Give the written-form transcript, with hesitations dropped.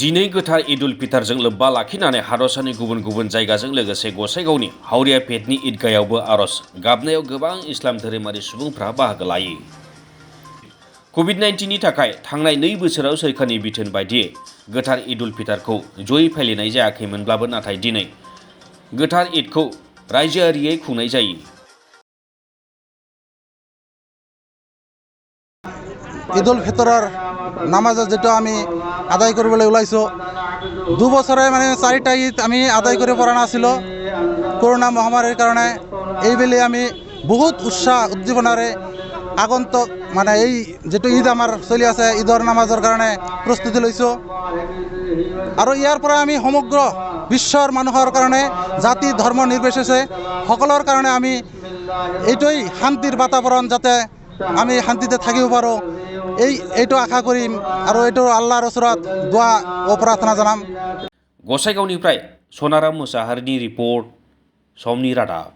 दिनै गोथार इदुल फितरजों लोब्बा लाखिनानै हादरसानि गुबुन गुबुन जायगाजों लोगोसे गसाइगावनि हावरिया पेटनि ईदगाहयावबो आरज गाबनायाव गोबां इस्लाम धोरोमारि सुबुंफ्रा बाहागो लायो। कोविड-19 नि थाखाय थांनाय 2 बोसोराव सोरखारनि बिथोन बायदियै गोथार इदुल फितरखौ जयै फालिनाय जायाखैमोनब्लाबो नाथाय दिनै गोथार ईदखौ रायजोआरियै खुंनाय जायो। ঈদুল ফিতৰৰ নামাজত যেটো আমি আদায় কৰিবলৈ ওলাইছোঁ, 2 বছৰে মানে 4টা ঈদ আমি আদায় কৰিব পৰা নাছিলোঁ কৰোনা মহামাৰীৰ কাৰণে। এইবেলি আমি বহুত উৎসাহ উদ্দীপনাৰে আগন্তুক মানে এই যেটো ঈদ আমাৰ চলি আছে ঈদৰ নামাজৰ কাৰণে প্ৰস্তুতি লৈছোঁ। আৰু ইয়াৰ পৰা আমি সমগ্ৰ বিশ্বৰ মানুহৰ কাৰণে জাতি ধৰ্ম নিৰ্বিশেষে সকলৰ কাৰণে আমি এইটোই শান্তিৰ বাতাবৰণ যাতে আমি শান্তিতে থাকিব পাৰোঁ এইটো আশা কৰিম আৰু এইটো আল্লাহৰ ওচৰত দোয়া ও প্ৰাৰ্থনা জনাম। गसाइगावनिफ्राय सनाराम मोसाहारिनि रिपर्ट, समनि रादाब।